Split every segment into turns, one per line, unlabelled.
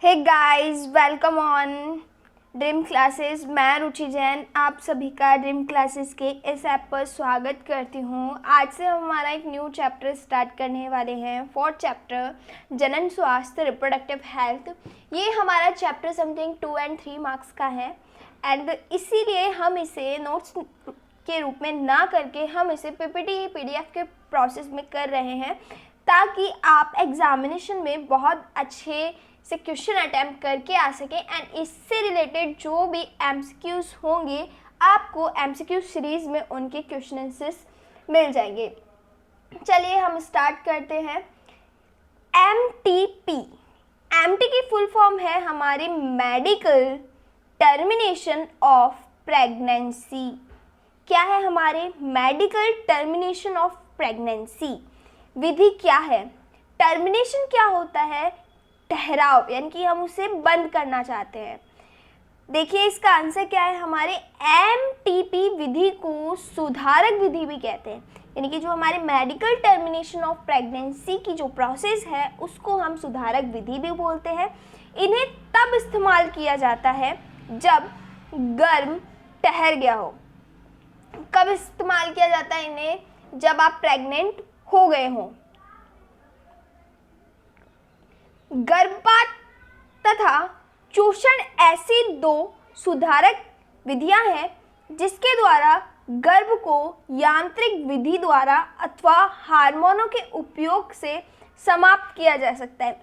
Hey guys, welcome on dream classes. मैं रुचि जैन आप सभी का ड्रीम क्लासेस के इस ऐप पर स्वागत करती हूँ। आज से हम हमारा एक न्यू चैप्टर स्टार्ट करने वाले हैं। 4th चैप्टर, जनन स्वास्थ्य, रिप्रोडक्टिव हेल्थ। ये हमारा चैप्टर समथिंग 2 और 3 मार्क्स का है एंड इसीलिए हम इसे नोट्स के रूप में ना करके हम इसे पीपीटी पीडीएफ के प्रोसेस में कर रहे हैं, ताकि आप एग्जामिनेशन में बहुत अच्छे से क्वेश्चन अटैम्प्ट करके आ सके एंड इससे रिलेटेड जो भी एमसीक्यूज होंगे आपको एमसीक्यू सीरीज में उनके क्वेश्चन आंसर्स मिल जाएंगे। चलिए हम स्टार्ट करते हैं। एमटीपी, एमटी की फुल फॉर्म है हमारी मेडिकल टर्मिनेशन ऑफ प्रेगनेंसी। क्या है हमारे मेडिकल टर्मिनेशन ऑफ प्रेगनेंसी? विधि क्या है? टर्मिनेशन क्या होता है? ठहराव, यानी कि हम उसे बंद करना चाहते हैं। देखिए इसका आंसर क्या है, हमारे एमटीपी विधि को सुधारक विधि भी कहते हैं। यानी कि जो हमारे मेडिकल टर्मिनेशन ऑफ प्रेगनेंसी की जो प्रोसेस है उसको हम सुधारक विधि भी बोलते हैं। इन्हें तब इस्तेमाल किया जाता है जब गर्भ ठहर गया हो। कब इस्तेमाल किया जाता है इन्हें? जब आप प्रेग्नेंट हो गए हो। गर्भपात तथा चूषण ऐसी दो सुधारक विधियां हैं जिसके द्वारा गर्भ को यांत्रिक विधि द्वारा अथवा हार्मोनों के उपयोग से समाप्त किया जा सकता है।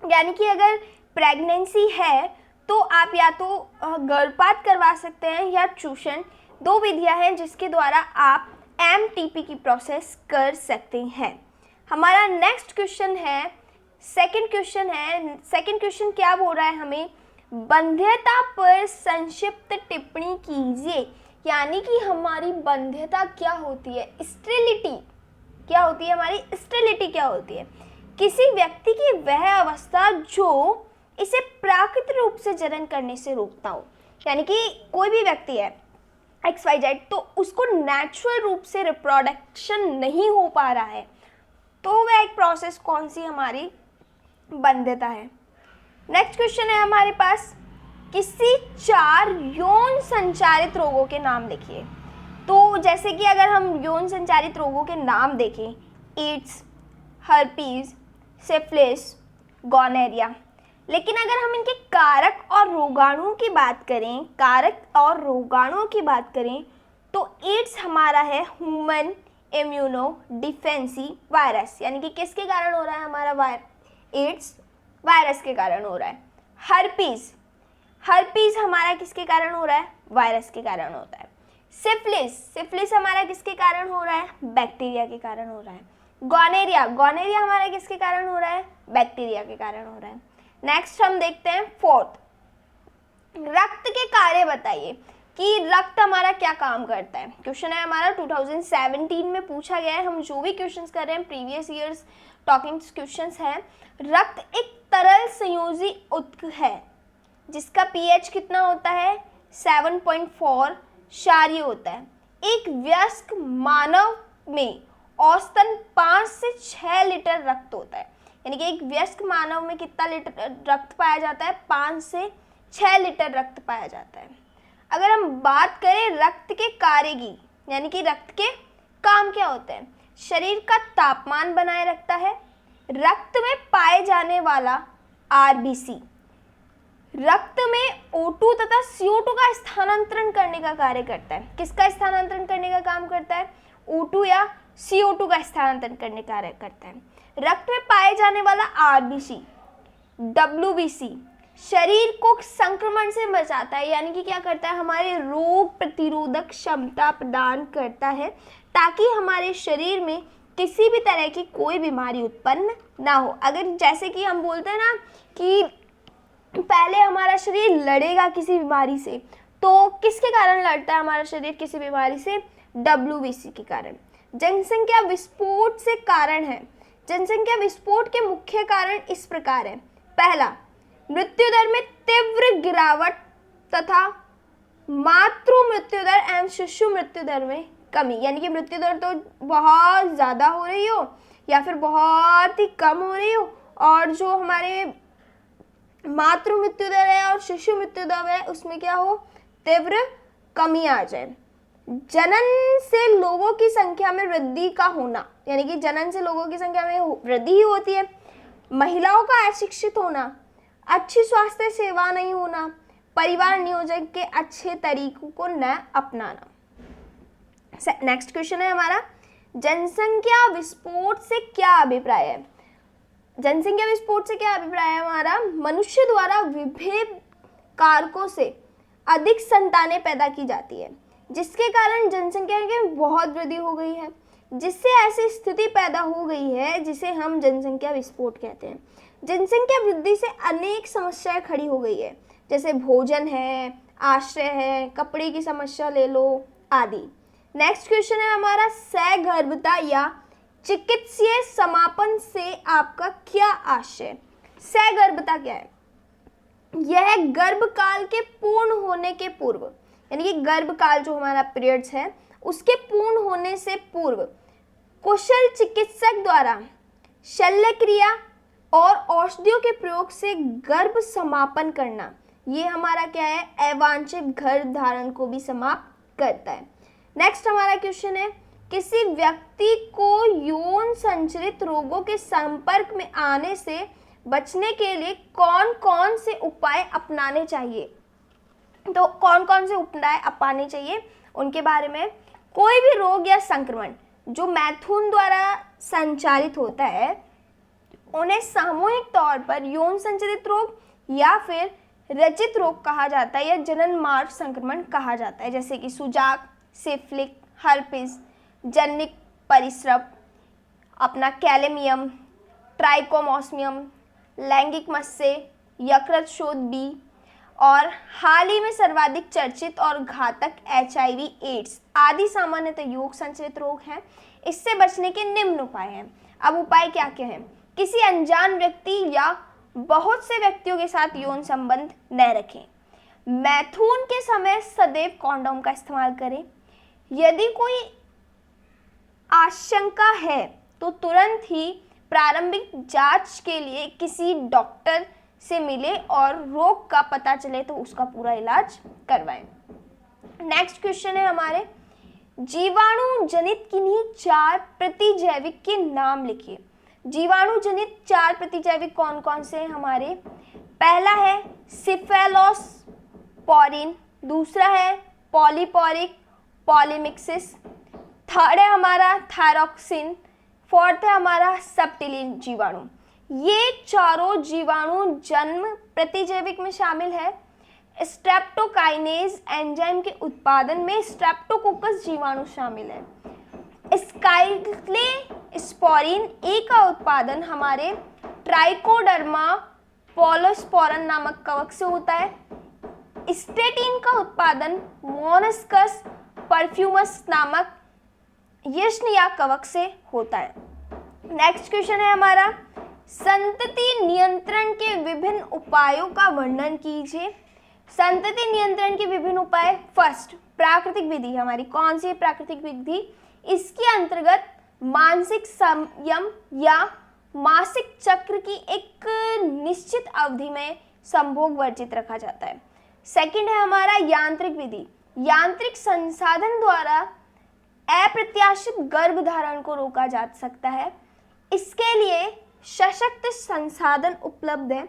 यानी कि अगर प्रेगनेंसी है तो आप या तो गर्भपात करवा सकते हैं या चूषण, दो विधियां हैं जिसके द्वारा आप एमटीपी की प्रोसेस कर सकते हैं। हमारा नेक्स्ट क्वेश्चन है, सेकंड क्वेश्चन क्या बोल रहा है हमें? बंध्यता पर संक्षिप्त टिप्पणी कीजिए। यानी कि हमारी बंध्यता क्या होती है? स्टेरिलिटी क्या होती है? हमारी स्टेरिलिटी क्या होती है? किसी व्यक्ति की वह अवस्था जो इसे प्राकृतिक रूप से जनन करने से रोकता हो। यानी कि कोई भी व्यक्ति है XYZ, तो उसको नेचुरल रूप से रिप्रोडक्शन नहीं हो पा रहा है, तो वह एक प्रोसेस कौन सी हमारी बंध्यता है। नेक्स्ट क्वेश्चन है हमारे पास, किसी 4 यौन संचारित रोगों के नाम लिखिए। तो जैसे कि अगर हम यौन संचारित रोगों के नाम देखें, एड्स, हर्पीज, सिफिलिस, गोनोरिया। लेकिन अगर हम इनके कारक और रोगाणुओं की बात करें तो एड्स हमारा है ह्यूमन इम्यूनो डिफेंसी वायरस। यानी कि किसके कारण हो रहा है हमारा एड्स? वायरस के कारण हो रहा है। हर्पीज हमारा किसके कारण हो रहा है? वायरस के कारण होता है। सिफिलिस हमारा किसके कारण हो रहा है? बैक्टीरिया के कारण हो रहा है। गोनोरिया हमारा किसके कारण हो रहा है? बैक्टीरिया के कारण हो रहा है। नेक्स्ट हम देखते हैं 4th, रक्त के कार्य बताइए कि रक्त हमारा क्या काम करता है। क्वेश्चन है हमारा 2017 में पूछा गया है। हम जो भी क्वेश्चंस कर रहे हैं प्रीवियस ईयर्स टॉकिंग क्वेश्चंस है। रक्त एक तरल संयोजी ऊतक है जिसका पीएच कितना होता है? 7.4 क्षारीय होता है। एक वयस्क मानव में औसतन 5 से 6 लीटर रक्त होता है। यानी कि एक वयस्क मानव में कितना लीटर रक्त पाया जाता है? 5 से 6 लीटर रक्त पाया जाता है। अगर हम बात करें रक्त के कार्य की, यानी कि रक्त के काम क्या होते हैं? शरीर का तापमान बनाए रखता है। रक्त में पाए जाने वाला आरबीसी रक्त में O2 तथा CO2 का स्थानांतरण करने का कार्य करता है। किसका स्थानांतरण करने का काम करता है? O2 या CO2 का स्थानांतरण करने का कार्य करता है। रक्त में पाए जाने वाला आरबीसी WBC शरीर को संक्रमण से बचाता है। यानी कि क्या करता है? हमारे रोग प्रतिरोधक क्षमता प्रदान करता है ताकि हमारे शरीर में किसी भी तरह की कोई बीमारी उत्पन्न ना हो। अगर जैसे कि हम बोलते हैं ना कि पहले हमारा शरीर लड़ेगा किसी बीमारी से, तो किसके कारण लड़ता है हमारा शरीर किसी बीमारी से? WBC के कारण। जनसंख्या विस्फोट से कारण है। जनसंख्या विस्फोट के मुख्य कारण इस प्रकार है। पहला, मृत्यु दर में तीव्र गिरावट तथा मातृ मृत्यु दर एवं शिशु मृत्यु दर में कमी। यानी कि मृत्यु दर तो बहुत ज़्यादा हो रही हो या फिर बहुत ही कम हो रही हो, और जो हमारे मातृ मृत्यु दर है और शिशु मृत्यु दर है उसमें क्या हो, तीव्र कमी आ जाए। जनन से लोगों की संख्या में वृद्धि का होना, यानी कि जनन से लोगों की संख्या में वृद्धि ही होती है। महिलाओं का अशिक्षित होना, अच्छी स्वास्थ्य सेवा नहीं होना, परिवार नियोजन के अच्छे तरीकों को न अपनाना। नेक्स्ट क्वेश्चन है हमारा, जनसंख्या विस्फोट से क्या अभिप्राय है? जनसंख्या विस्फोट से क्या अभिप्राय है हमारा? मनुष्य द्वारा विभिन्न कारकों से अधिक संतानें पैदा की जाती है, जिसके कारण जनसंख्या में बहुत वृद्धि हो गई है, जिससे ऐसी स्थिति पैदा हो गई है जिसे हम जनसंख्या विस्फोट कहते हैं। जनसंख्या वृद्धि से अनेक समस्याएं खड़ी हो गई है, जैसे भोजन है, आश्रय है, कपड़े की समस्या ले लो आदि। नेक्स्ट क्वेश्चन है हमारा, सगर्भता या चिकित्सीय समापन से आपका क्या आशय? सगर्भता क्या है? यह गर्भकाल के पूर्ण होने के पूर्व, यानी कि गर्भकाल जो हमारा पीरियड्स है उसके पूर्ण होने से पूर्व कुशल चिकित्सक द्वारा शल्य क्रिया और औषधियों के प्रयोग से गर्भ समापन करना, ये हमारा क्या है, अवांछित गर्भ धारण को भी समाप्त करता है। नेक्स्ट हमारा क्वेश्चन है, किसी व्यक्ति को यौन संचरित रोगों के संपर्क में आने से बचने के लिए कौन कौन से उपाय अपनाने चाहिए? तो कौन कौन से उपाय अपनाने चाहिए उनके बारे में। कोई भी रोग या संक्रमण जो मैथुन द्वारा संचालित होता है उन्हें सामूहिक तौर पर यौन संचरित रोग या फिर रचित रोग कहा जाता है या जनन मार्ग संक्रमण कहा जाता है, जैसे कि सुजाक, सिफिलिस, हर्पिस, जनिक परिसृप, अपना कैलेमियम, ट्राइकोमोसमियम, लैंगिक मस्से, यकृत शोथ बी और हाल ही में सर्वाधिक चर्चित और घातक HIV एड्स आदि सामान्यतः यौन संचरित रोग हैं। इससे बचने के निम्न उपाय हैं। अब उपाय क्या क्या हैं? किसी अनजान व्यक्ति या बहुत से व्यक्तियों के साथ यौन संबंध न रखें। मैथुन के समय सदैव कॉन्डोम का इस्तेमाल करें। यदि कोई आशंका है तो तुरंत ही प्रारंभिक जांच के लिए किसी डॉक्टर से मिले और रोग का पता चले तो उसका पूरा इलाज करवाएं। नेक्स्ट क्वेश्चन है हमारे, जीवाणु जनित किन्हीं 4 प्रतिजैविक के नाम लिखिए। जीवाणु जनित 4 प्रतिजैविक कौन कौन से हैं हमारे? पहला है सिफेलोस्पोरिन, दूसरा है पॉलीपोरिक पॉलीमिक्सिस, थर्ड है हमारा थायरॉक्सिन, फोर्थ है हमारा सेप्टिलिन जीवाणु। ये चारों जीवाणु जन्म प्रतिजैविक में शामिल है। स्ट्रेप्टोकाइनेज एंजाइम के उत्पादन में स्ट्रेप्टोकोकस जीवाणु शामिल है। स्काइक्लोस्पोरिन ए का उत्पादन हमारे ट्राइकोडर्मा पोलोस्पोरन नामक कवक से होता है। स्टेटिन का उत्पादन मोनस्कस परफ्यूमस नामक यष्निया कवक से होता है। नेक्स्ट क्वेश्चन है हमारा, संतति नियंत्रण के विभिन्न उपायों का वर्णन कीजिए। संतति नियंत्रण के विभिन्न उपाय, फर्स्ट प्राकृतिक विधि हमारी कौन सी प्राकृतिक विधि? इसके अंतर्गत मानसिक संयम या मासिक चक्र की एक निश्चित अवधि में संभोग वर्जित रखा जाता है। सेकंड है हमारा यांत्रिक विधि। यांत्रिक संसाधन द्वारा अप्रत्याशित गर्भधारण को रोका जा सकता है। इसके लिए सशक्त संसाधन उपलब्ध है।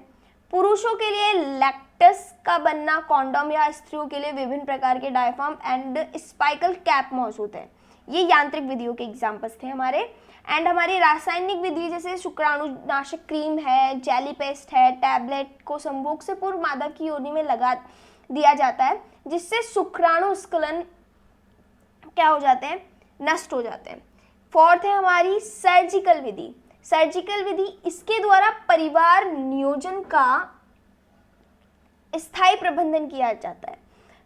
पुरुषों के लिए लैक्टस का बनना, कॉन्डोम या स्त्रियों के लिए विभिन्न प्रकार के डायफ्राम एंड स्पाइकल कैप मौजूद है। ये यांत्रिक विधियों के एग्जाम्पल्स थे हमारे। एंड हमारी रासायनिक विधि जैसे शुक्राणुनाशक क्रीम है, जेली पेस्ट है, टैबलेट को संभोग से पूर्व मादा की योनि में लगा दिया जाता है, जिससे शुक्राणु स्खलन क्या हो जाते हैं, नष्ट हो जाते हैं। फोर्थ है हमारी सर्जिकल विधि। सर्जिकल विधि, इसके द्वारा परिवार नियोजन का स्थायी प्रबंधन किया जाता है।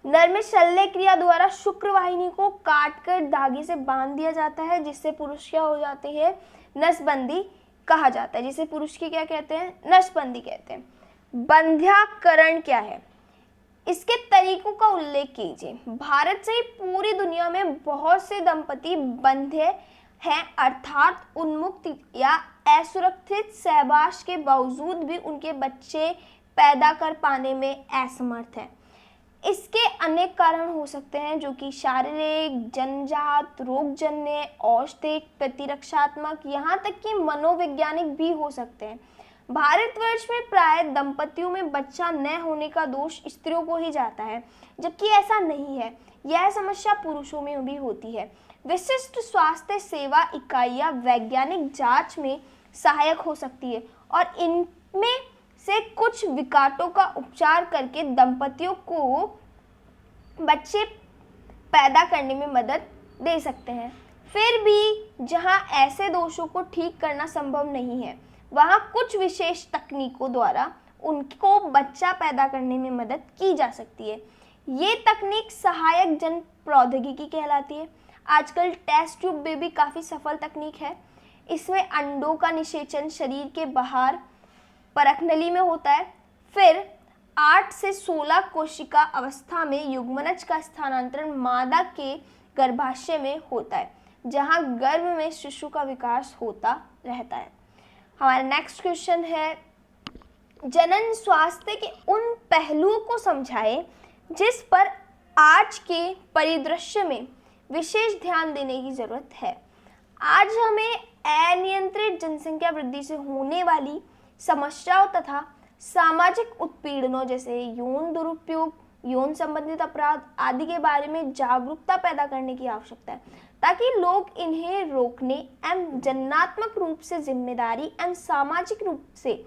नर में शल्य क्रिया द्वारा शुक्रवाहिनी को काटकर धागे से बांध दिया जाता है, जिससे पुरुष क्या हो जाते हैं, नसबंदी कहा जाता है, जिसे पुरुष की क्या कहते हैं, नसबंदी कहते हैं। बंध्याकरण क्या है, इसके तरीकों का उल्लेख कीजिए। भारत से ही पूरी दुनिया में बहुत से दंपति बंध्य हैं, अर्थात उन्मुक्त या असुरक्षित सहवास के बावजूद भी उनके बच्चे पैदा कर पाने में असमर्थ है। इसके अनेक कारण हो सकते हैं जो कि शारीरिक, जन्मजात, रोगजन्य, औषधिक, प्रतिरक्षात्मक, यहाँ तक कि मनोवैज्ञानिक भी हो सकते हैं। भारतवर्ष में प्राय दंपतियों में बच्चा न होने का दोष स्त्रियों को ही जाता है, जबकि ऐसा नहीं है। यह समस्या पुरुषों में भी होती है। विशिष्ट स्वास्थ्य सेवा इकाइयां वैज्ञानिक जांच में सहायक हो सकती है और इनमें से कुछ विकारों का उपचार करके दंपतियों को बच्चे पैदा करने में मदद दे सकते हैं। फिर भी जहां ऐसे दोषों को ठीक करना संभव नहीं है, वहां कुछ विशेष तकनीकों द्वारा उनको बच्चा पैदा करने में मदद की जा सकती है। ये तकनीक सहायक जन प्रौद्योगिकी कहलाती है। आजकल टेस्ट ट्यूब बेबी काफ़ी सफल तकनीक है। इसमें अंडों का निषेचन शरीर के बाहर परखनली में होता है। फिर 8 से 16 कोशिका अवस्था में युग्मनज का स्थानांतरण मादा के गर्भाशय में होता है, जहां गर्भ में शिशु का विकास होता रहता है। हमारा नेक्स्ट क्वेश्चन है, जनन स्वास्थ्य के उन पहलुओं को समझाएं जिस पर आज के परिदृश्य में विशेष ध्यान देने की जरूरत है। आज हमें अनियंत्रित जनसंख्या वृद्धि से होने वाली समस्याओं तथा सामाजिक उत्पीड़नों जैसे यौन दुरुपयोग, यौन संबंधित अपराध आदि के बारे में जागरूकता पैदा करने की आवश्यकता है, ताकि लोग इन्हें रोकने एवं जननात्मक रूप से जिम्मेदारी एवं सामाजिक रूप से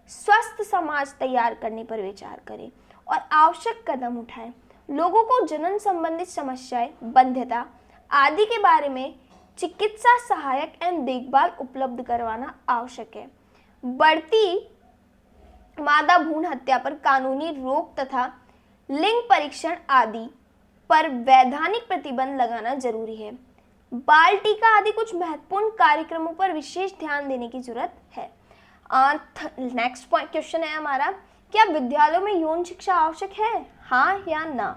स्वस्थ समाज तैयार करने पर विचार करें और आवश्यक कदम उठाएं। लोगों को जनन संबंधित समस्याएं, बंध्यता आदि के बारे में चिकित्सा सहायक एवं देखभाल उपलब्ध करवाना आवश्यक है। बढ़ती मादा भ्रूण हत्या पर कानूनी रोक तथा लिंग परीक्षण आदि पर वैधानिक प्रतिबंध लगाना जरूरी है। बाल टीका आदि कुछ महत्वपूर्ण कार्यक्रमों पर विशेष ध्यान देने की जरूरत है। नेक्स्ट पॉइंट क्वेश्चन है हमारा, क्या विद्यालयों में यौन शिक्षा आवश्यक है, हाँ या ना?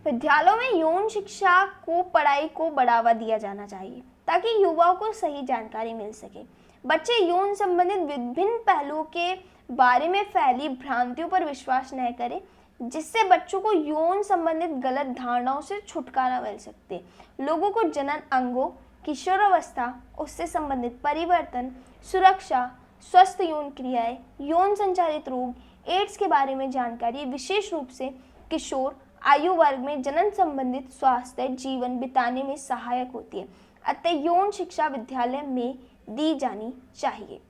विद्यालयों में यौन शिक्षा को पढ़ाई को बढ़ावा दिया जाना चाहिए ताकि युवाओं को सही जानकारी मिल सके। बच्चे यौन संबंधित विभिन्न पहलुओं के बारे में फैली भ्रांतियों पर विश्वास न करें, जिससे बच्चों को यौन संबंधित गलत धारणाओं से छुटकारा मिल सकते। लोगों को जनन अंगों, किशोरावस्था, उससे संबंधित परिवर्तन, सुरक्षा, स्वस्थ यौन क्रियाएं, यौन संचालित रोग, एड्स के बारे में जानकारी विशेष रूप से किशोर आयु वर्ग में जनन संबंधित स्वास्थ्य जीवन बिताने में सहायक होती है। अतः यौन शिक्षा विद्यालय में दी जानी चाहिए।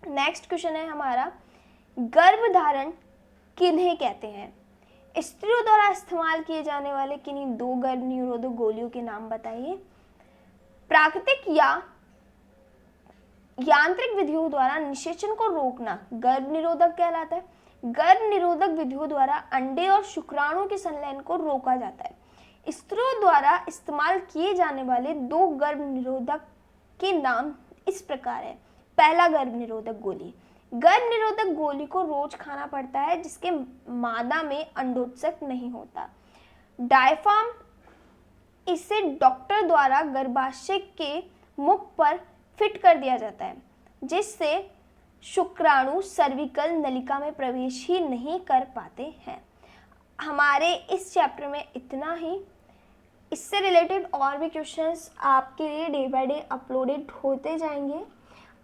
नेक्स्ट क्वेश्चन है हमारा, गर्भधारण किन्हें कहते हैं? स्त्रियों द्वारा इस्तेमाल किए जाने वाले किन्हीं 2 गर्भ निरोधक गोलियों के नाम बताइए। प्राकृतिक या यांत्रिक विधियों द्वारा निषेचन को रोकना गर्भ निरोधक कहलाता है। गर्भ निरोधक विधियों द्वारा अंडे और शुक्राणु के संलयन को रोका जाता है। स्त्रियों द्वारा इस्तेमाल किए जाने वाले 2 गर्भ निरोधक के नाम इस प्रकार है। पहला, गर्भ निरोधक गोली। गर्भ निरोधक गोली को रोज खाना पड़ता है, जिसके मादा में अंडोत्सर्ग नहीं होता। डायफार्म, इसे डॉक्टर द्वारा गर्भाशय के मुख पर फिट कर दिया जाता है, जिससे शुक्राणु सर्विकल नलिका में प्रवेश ही नहीं कर पाते हैं। हमारे इस चैप्टर में इतना ही। इससे रिलेटेड और भी क्वेश्चंस आपके लिए डे बाय डे अपलोडेड होते जाएंगे।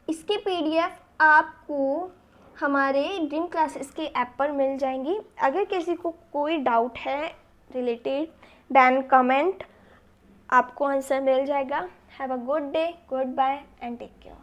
इसकी PDF आपको हमारे ड्रीम क्लासेस के ऐप पर मिल जाएंगी। अगर किसी को कोई डाउट है रिलेटेड देन कमेंट, आपको आंसर मिल जाएगा। Have a good day, goodbye and take care.